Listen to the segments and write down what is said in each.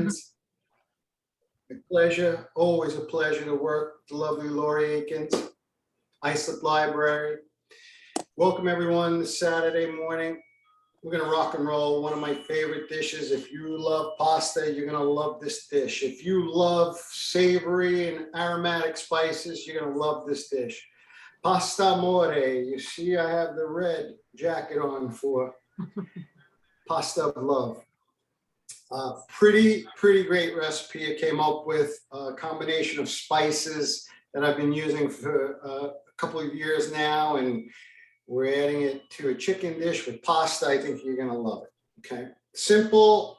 Akins. A pleasure, always a pleasure to work with the lovely Lori Akins, Islip Library. Welcome everyone this Saturday morning. We're gonna rock and roll. One of my favorite dishes. If you love pasta, you're gonna love this dish. If you love savory and aromatic spices, you're gonna love this dish. Pasta Amore. You see, I have the red jacket on for pasta of love. Pretty great recipe I came up with. A combination of spices that I've been using for a couple of years now, and we're adding it to a chicken dish with pasta. I think you're gonna love it, okay? Simple.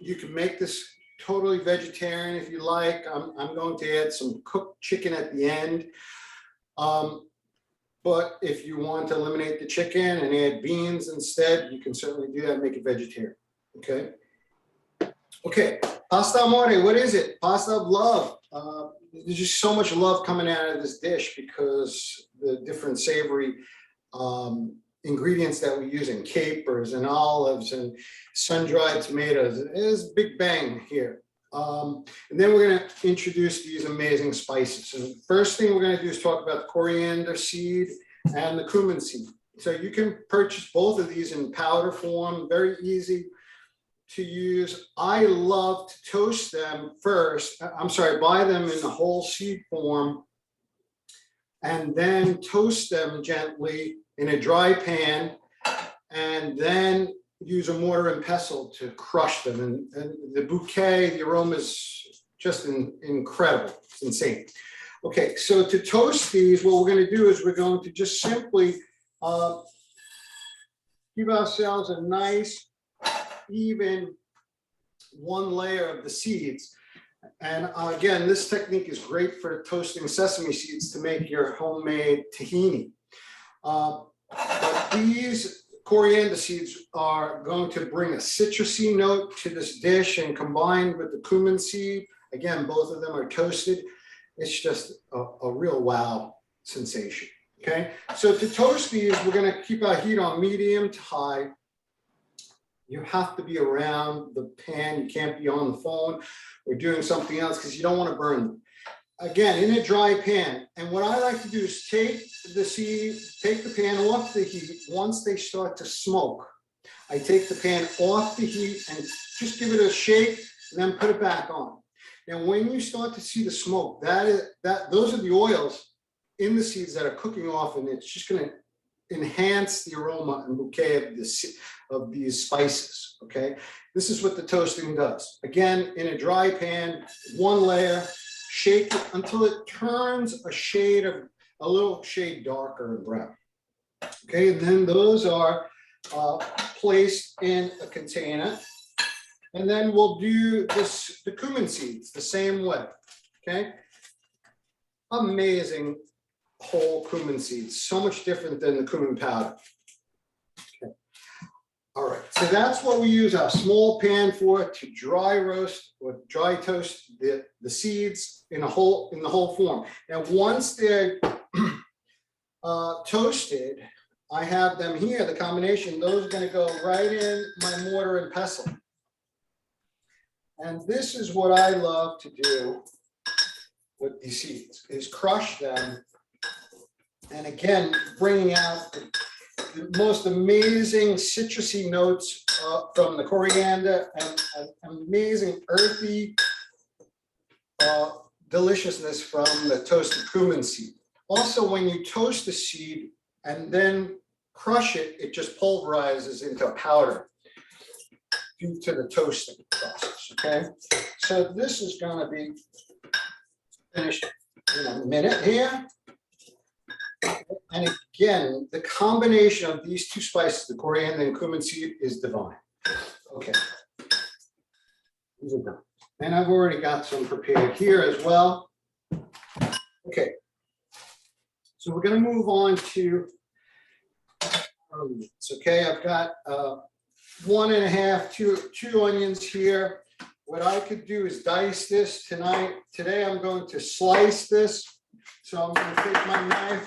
You can make this totally vegetarian if you like. I'm going to add some cooked chicken at the end. But if you want to eliminate the chicken and add beans instead, you can certainly do that and make it vegetarian, okay? Okay, pasta amore, what is it? Pasta of love. There's just so much love coming out of this dish because the different savory ingredients that we use in capers and olives and sun-dried tomatoes. There's a big bang here. And then we're gonna introduce these amazing spices. And the first thing we're gonna do is talk about the coriander seed and the cumin seed. So you can purchase both of these in powder form, very easy to use. I love to toast them first. Buy them in the whole seed form and then toast them gently in a dry pan, and then use a mortar and pestle to crush them. And the bouquet, the aroma is just incredible. It's insane. Okay, so to toast these, what we're going to do is we're going to just simply give ourselves a nice, even one layer of the seeds. And again, this technique is great for toasting sesame seeds to make your homemade tahini. But these coriander seeds are going to bring a citrusy note to this dish, and combined with the cumin seed, again, both of them are toasted. It's just a real wow sensation, okay? So to toast these, we're gonna keep our heat on medium to high. You have to be around the pan. You can't be on the phone or doing something else because you don't want to burn them. Again, in a dry pan. And what I like to do is take the pan off the heat. Once they start to smoke, I take the pan off the heat and just give it a shake and then put it back on. And when you start to see the smoke, those are the oils in the seeds that are cooking off, and it's just going to enhance the aroma and bouquet of these spices, okay? This is what the toasting does. Again, in a dry pan, one layer, shake it until it turns a little shade darker and brown. Okay, and then those are placed in a container. And then we'll do the cumin seeds the same way, okay? Amazing whole cumin seeds, so much different than the cumin powder. Okay. All right, so that's what we use our small pan for, to dry roast or dry toast the seeds in the whole form. And once they're toasted, I have them here, the combination, those are gonna go right in my mortar and pestle. And this is what I love to do with these seeds, is crush them. And again, bringing out the most amazing citrusy notes from the coriander and amazing earthy deliciousness from the toasted cumin seed. Also, when you toast the seed and then crush it, it just pulverizes into a powder due to the toasting process, okay? So this is gonna be finished in a minute here. And again, the combination of these two spices, the coriander and cumin seed, is divine. Okay, these are done. And I've already got some prepared here as well. Okay, so we're gonna move on to onions. Okay, I've got 1.5, two onions here. What I could do is dice this tonight. Today I'm going to slice this. So I'm going to take my knife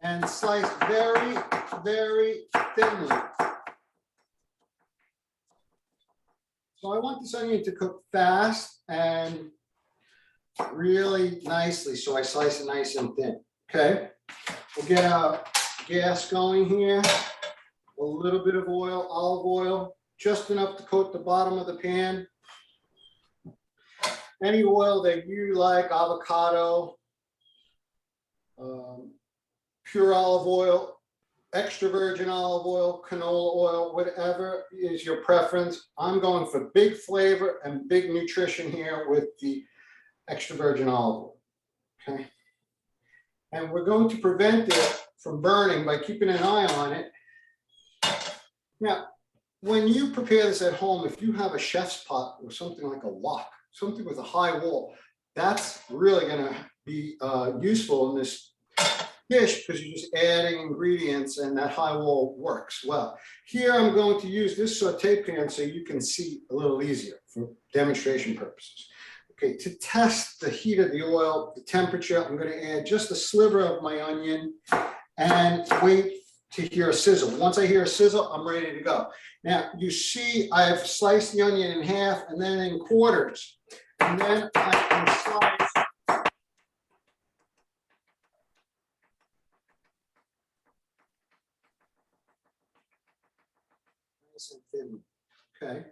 and slice very, very thinly. So I want this onion to cook fast and really nicely, so I slice it nice and thin, okay? We'll get our gas going here. A little bit of oil, olive oil, just enough to coat the bottom of the pan. Any oil that you like, avocado, pure olive oil, extra virgin olive oil, canola oil, whatever is your preference. I'm going for big flavor and big nutrition here with the extra virgin olive oil, okay? And we're going to prevent it from burning by keeping an eye on it. Now, when you prepare this at home, if you have a chef's pot or something like a wok, something with a high wall, that's really going to be useful in this dish because you're just adding ingredients and that high wall works well. Here I'm going to use this saute pan so you can see a little easier for demonstration purposes. Okay, to test the heat of the oil, the temperature, I'm going to add just a sliver of my onion and wait to hear a sizzle. Once I hear a sizzle, I'm ready to go. Now, you see I've sliced the onion in half and then in quarters. And then I can slice nice and thin, okay?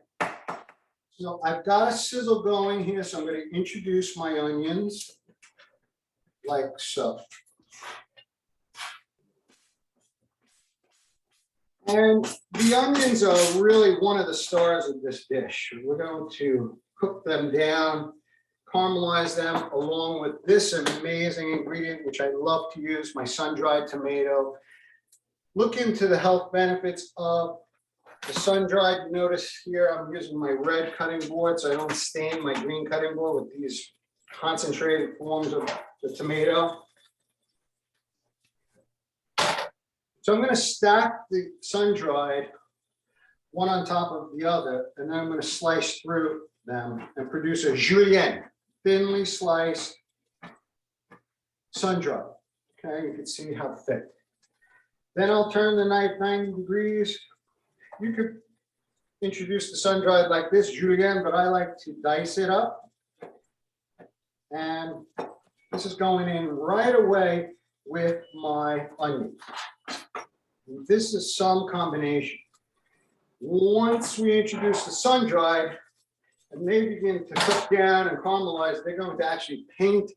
So I've got a sizzle going here, so I'm going to introduce my onions like so. And the onions are really one of the stars of this dish. We're going to cook them down, caramelize them along with this amazing ingredient, which I love to use, my sun-dried tomato. Look into the health benefits of the sun-dried. Notice here I'm using my red cutting board so I don't stain my green cutting board with these concentrated forms of the tomato. So I'm going to stack the sun-dried one on top of the other, and then I'm going to slice through them and produce a julienne, thinly sliced sun-dried. Okay, you can see how thick. Then I'll turn the knife 90 degrees. You could introduce the sun-dried like this, julienne, but I like to dice it up. And this is going in right away with my onion. This is some combination. Once we introduce the sun-dried and they begin to cook down and caramelize, they're going to actually paint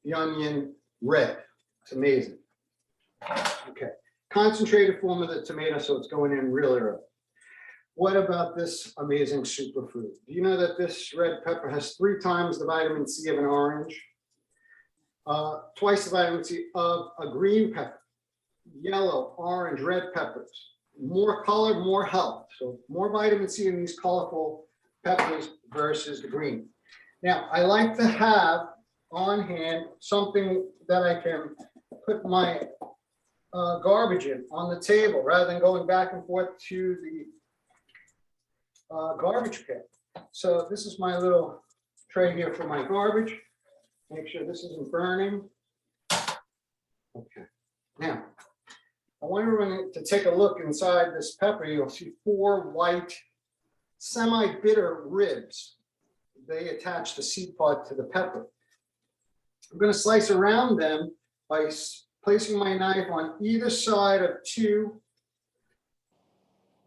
the onion red. It's amazing. Okay, concentrated form of the tomato, so it's going in really early. What about this amazing superfood? Do you know that this red pepper has 3 times the vitamin C of an orange, twice the vitamin C of a green pepper? Yellow, orange, red peppers. More color, more health. So more vitamin C in these colorful peppers versus the green. Now, I like to have on hand something that I can put my garbage in on the table rather than going back and forth to the garbage can. So this is my little tray here for my garbage. Make sure this isn't burning. Okay. Now, I want everyone to take a look inside this pepper. You'll see 4 white, semi-bitter ribs. They attach the seed pod to the pepper. I'm going to slice around them by placing my knife on either side of two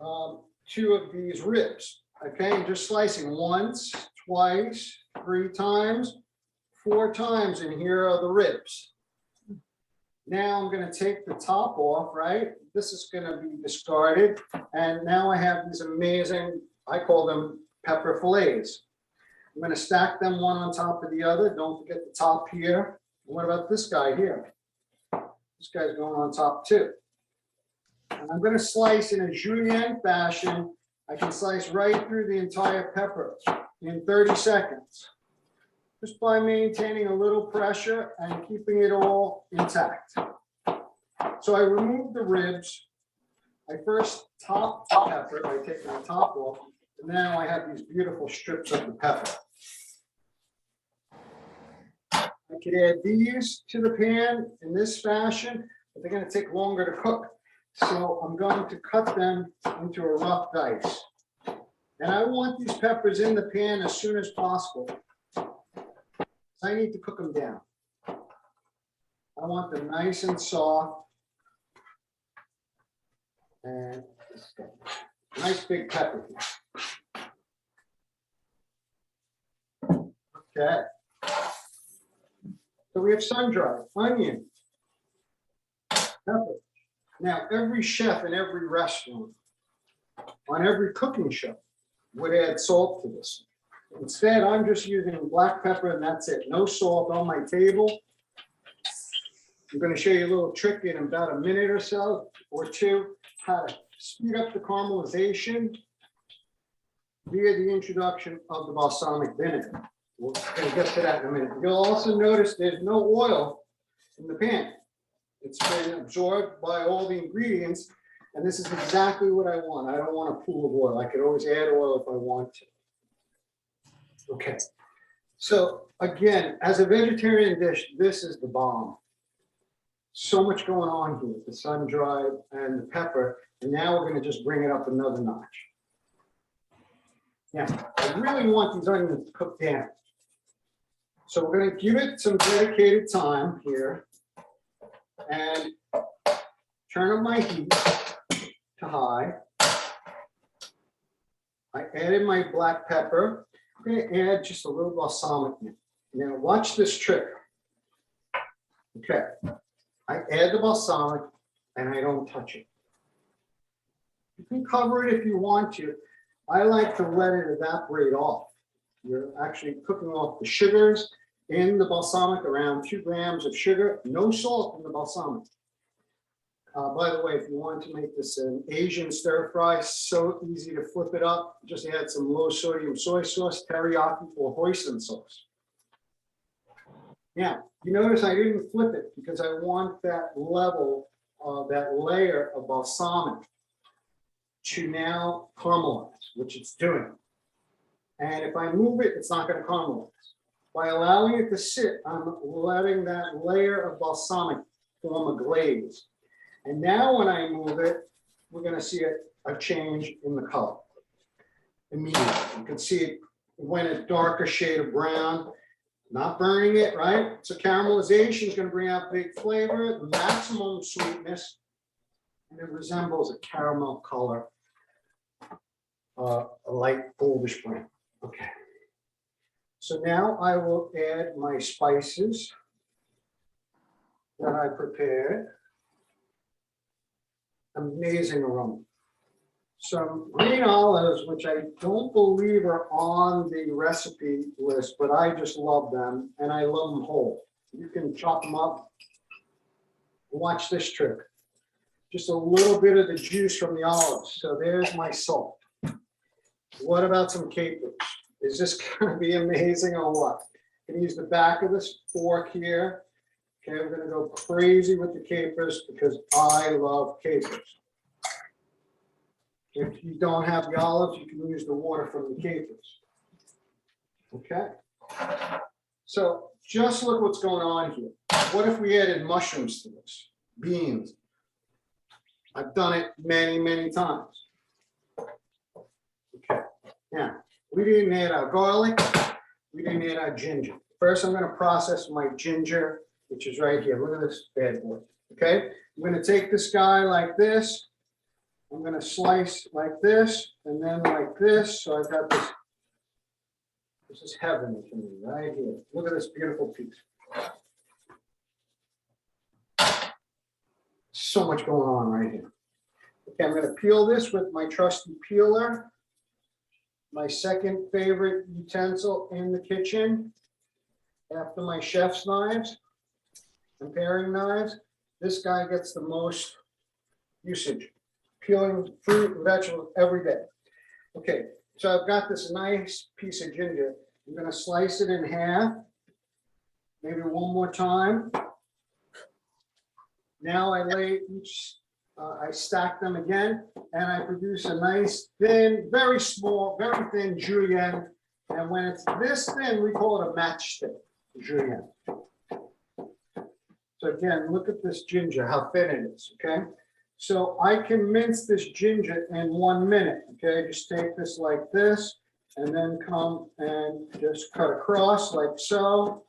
of these ribs. Okay, and just slicing once, twice, 3 times, 4 times, and here are the ribs. Now I'm going to take the top off, right? This is going to be discarded. And now I have these amazing, I call them pepper fillets. I'm going to stack them one on top of the other. Don't forget the top here. What about this guy here? This guy's going on top too. And I'm going to slice in a julienne fashion. I can slice right through the entire pepper in 30 seconds. Just by maintaining a little pressure and keeping it all intact. So I remove the ribs. I first top the pepper by taking the top off, and now I have these beautiful strips of the pepper. I can add these to the pan in this fashion. but they're going to take longer to cook. So I'm going to cut them into a rough dice. And I want these peppers in the pan as soon as possible. I need to cook them down. I want them nice and soft. And nice big pepper here. Okay. So we have sun-dried, onion, pepper. Now, every chef in every restaurant, on every cooking show, would add salt to this. Instead, I'm just using black pepper and that's it. No salt on my table. I'm going to show you a little trick in about a minute or so or two, how to speed up the caramelization via the introduction of the balsamic vinegar. We're going to get to that in a minute. You'll also notice there's no oil in the pan. It's been absorbed by all the ingredients, and this is exactly what I want. I don't want a pool of oil. I could always add oil if I want to. Okay, so again, as a vegetarian dish, this is the bomb. So much going on here, the sun-dried and the pepper, and now we're going to just bring it up another notch. Now, I really want these onions to cook down. So we're going to give it some dedicated time here and turn up my heat to high. I added my black pepper. I'm going to add just a little balsamic in. Now watch this trick. Okay, I add the balsamic and I don't touch it. You can cover it if you want to. I like to let it evaporate off. You're actually cooking off the sugars in the balsamic, around 2 grams of sugar, no salt in the balsamic. By the way, if you want to make this an Asian stir fry, so easy to flip it up. Just add some low sodium soy sauce, teriyaki, or hoisin sauce. Now, you notice I didn't flip it because I want that level, that layer of balsamic to now caramelize, which it's doing. And if I move it, it's not going to caramelize. By allowing it to sit, I'm letting that layer of balsamic form a glaze. And now when I move it, we're going to see a change in the color immediately. You can see it went a darker shade of brown, not burning it, right? So caramelization is going to bring out big flavor, maximum sweetness, and it resembles a caramel color, a light goldish brown. Okay. So now I will add my spices that I prepared. Amazing aroma. Some green olives, which I don't believe are on the recipe list, but I just love them and I love them whole. You can chop them up. Watch this trick. Just a little bit of the juice from the olives. So there's my salt. What about some capers? Is this going to be amazing or what? I'm going to use the back of this fork here. Okay, we're going to go crazy with the capers because I love capers. If you don't have the olives, you can use the water from the capers. Okay. So just look what's going on here. What if we added mushrooms to this? Beans. I've done it many, many times. Okay. Now, we didn't add our garlic. We didn't add our ginger. First, I'm going to process my ginger, which is right here. Look at this bad boy. Okay. I'm going to take this guy like this. I'm going to slice like this and then like this. So I've got this. This is heaven to me right here. Look at this beautiful piece. So much going on right here. Okay, I'm going to peel this with my trusty peeler. My second favorite utensil in the kitchen after my chef's knives and paring knives. This guy gets the most usage. Peeling fruit and vegetables every day. Okay, so I've got this nice piece of ginger. I'm going to slice it in half, maybe one more time. Now I lay each, I stack them again, and I produce a nice thin, very small, very thin julienne. And when it's this thin, we call it a matchstick julienne. So again, look at this ginger, how thin it is, okay? So I can mince this ginger in 1 minute, okay? Just take this like this and then come and just cut across like so.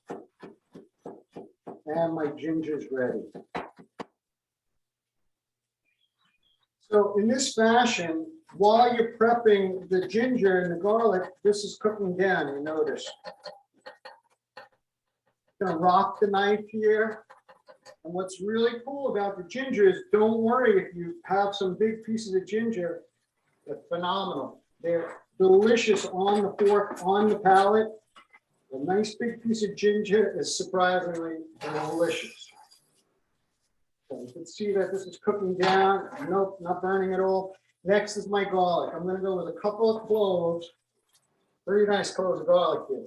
And my ginger's ready. So in this fashion, while you're prepping the ginger and the garlic, this is cooking down, you notice. Gonna rock the knife here. And what's really cool about the ginger is, don't worry if you have some big pieces of ginger, they're phenomenal. They're delicious on the fork, on the palate. A nice big piece of ginger is surprisingly delicious. So you can see that this is cooking down. Nope, not burning at all. Next is my garlic. I'm gonna go with a couple of cloves, very nice cloves of garlic here.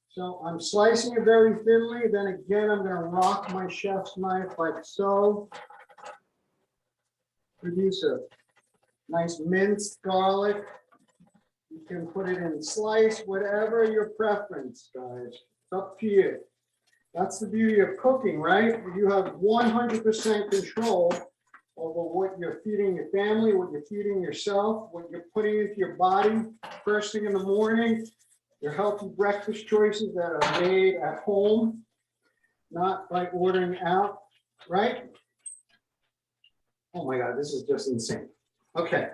So I'm slicing it very thinly. Then again, I'm going to rock my chef's knife like so. Produce a nice minced garlic. You can put it in slice, whatever your preference, guys. It's up to you. That's the beauty of cooking, right? You have 100% control over what you're feeding your family, what you're feeding yourself, what you're putting into your body first thing in the morning. Your healthy breakfast choices that are made at home, not like ordering out, right? Oh my God, this is just insane. Okay,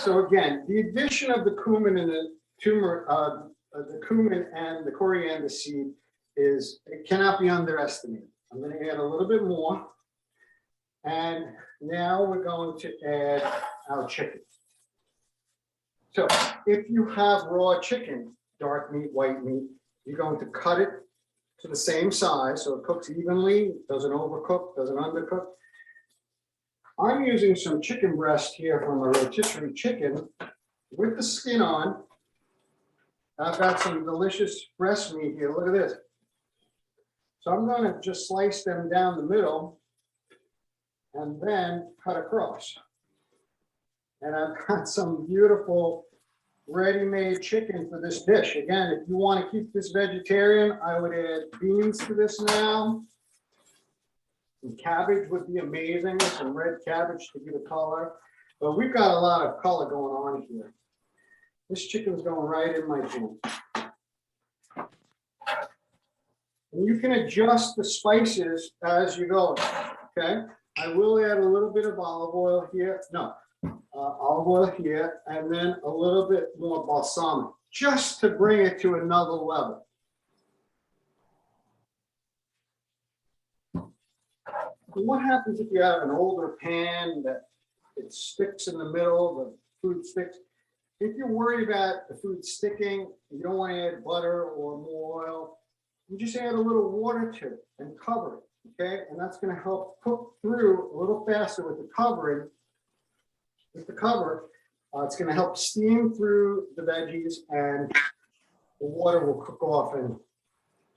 so again, the addition of the cumin and the cumin and the coriander seed it cannot be underestimated. I'm going to add a little bit more, and now we're going to add our chicken. So if you have raw chicken, dark meat, white meat, you're going to cut it to the same size so it cooks evenly, doesn't overcook, doesn't undercook. I'm using some chicken breast here from a rotisserie chicken with the skin on. I've got some delicious breast meat here. Look at this. So I'm going to just slice them down the middle and then cut across. And I've got some beautiful ready-made chicken for this dish. Again, if you want to keep this vegetarian, I would add beans to this now. Some cabbage would be amazing, some red cabbage to give a color. But we've got a lot of color going on here. This chicken's going right in my pan. And you can adjust the spices as you go, okay? I will add a little bit of olive oil here. No. Olive oil here, and then a little bit more balsamic, just to bring it to another level. What happens if you have an older pan that it sticks in the middle, the food sticks? If you're worried about the food sticking, you don't want to add butter or more oil, you just add a little water to it and cover it, okay? And that's going to help cook through a little faster with the covering. With the cover, it's going to help steam through the veggies, and the water will cook off, and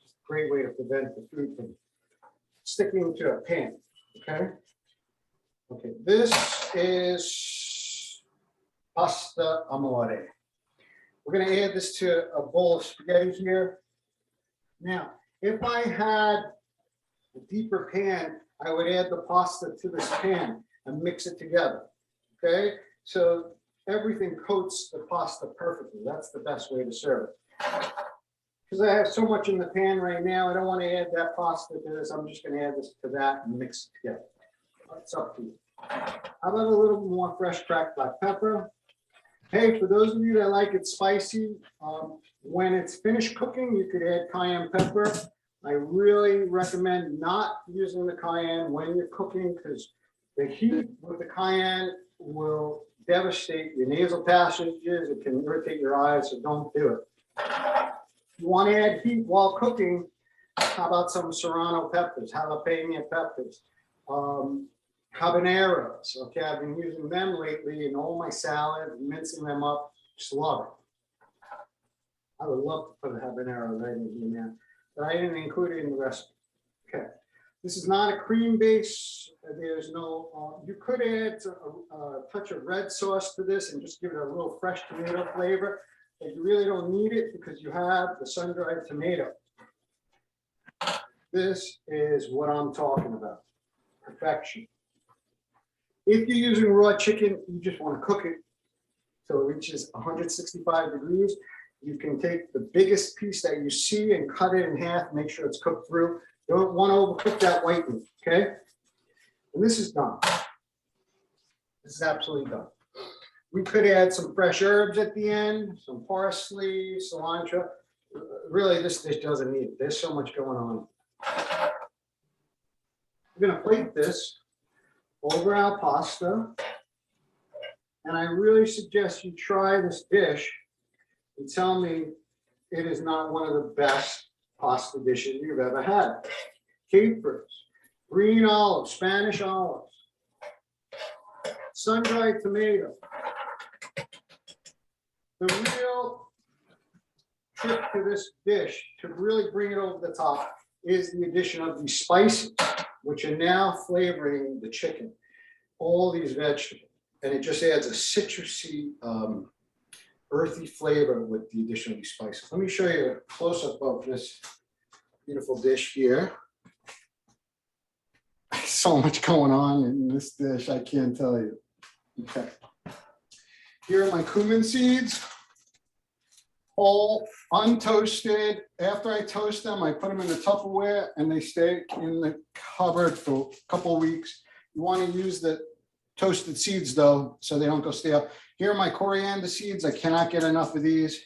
it's a great way to prevent the food from sticking to a pan, okay? Okay, this is pasta amore. We're going to add this to a bowl of spaghetti here. Now, if I had a deeper pan, I would add the pasta to this pan and mix it together. Okay, so everything coats the pasta perfectly. That's the best way to serve it. Because I have so much in the pan right now, I don't want to add that pasta to this. I'm just going to add this to that and mix it together. It's up to you. How about a little more fresh cracked black pepper? Hey, for those of you that like it spicy, when it's finished cooking, you could add cayenne pepper. I really recommend not using the cayenne when you're cooking, because the heat with the cayenne will devastate your nasal passages. It can irritate your eyes, so don't do it. If you want to add heat while cooking, how about some serrano peppers, jalapeno peppers, habaneros? Okay, I've been using them lately in all my salads, mincing them up. Just love it. I would love to put a habanero right in here, man, but I didn't include it in the recipe. Okay, This is not a cream base. There's no, you could add a touch of red sauce to this and just give it a little fresh tomato flavor. But you really don't need it because you have the sun-dried tomato. This is what I'm talking about. Perfection. If you're using raw chicken, you just want to cook it so it reaches 165 degrees. You can take the biggest piece that you see and cut it in half, make sure it's cooked through. You don't want to overcook that white meat, okay? And this is done. This is absolutely done. We could add some fresh herbs at the end, some parsley, cilantro. Really, this dish doesn't need it. There's so much going on. We're gonna plate this over our pasta. And I really suggest you try this dish and tell me it is not one of the best pasta dishes you've ever had. Capers, green olives, Spanish olives, sun-dried tomato. The real trick to this dish to really bring it over the top is the addition of these spices, which are now flavoring the chicken, all these vegetables. And it just adds a citrusy, earthy flavor with the addition of these spices. Let me show you a close-up of this beautiful dish here. So much going on in this dish, I can't tell you. Okay. Here are my cumin seeds, all untoasted. After I toast them, I put them in the Tupperware and they stay in the cupboard for a couple of weeks. You want to use the toasted seeds though, so they don't go stale. Here are my coriander seeds. I cannot get enough of these.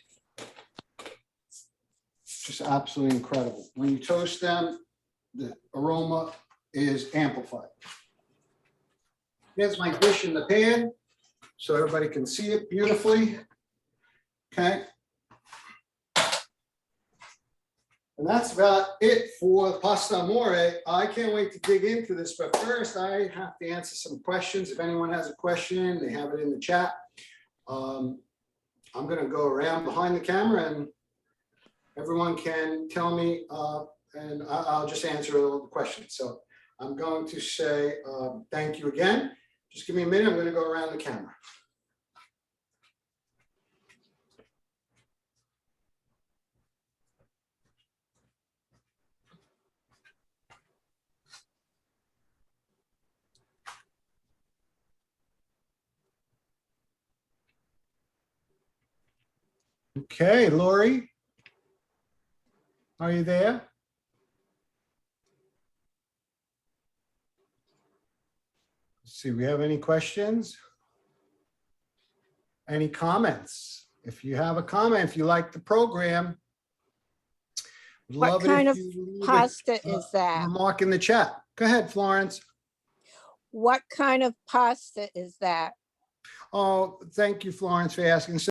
Just absolutely incredible. When you toast them, the aroma is amplified. Here's my dish in the pan, so everybody can see it beautifully. Okay. And that's about it for pasta amore. I can't wait to dig into this, but first I have to answer some questions. If anyone has a question, they have it in the chat. I'm gonna go around behind the camera and everyone can tell me, and I'll just answer all the questions. So I'm going to say thank you again. Just give me a minute, I'm gonna go around the camera. Okay, Lori, are you there? Let's see, we have any questions? Any comments? If you have a comment, if you like the program, What kind of pasta is that? Remark in the chat. Go ahead, Florence. What kind of pasta is that? Oh, thank you, Florence, for asking. So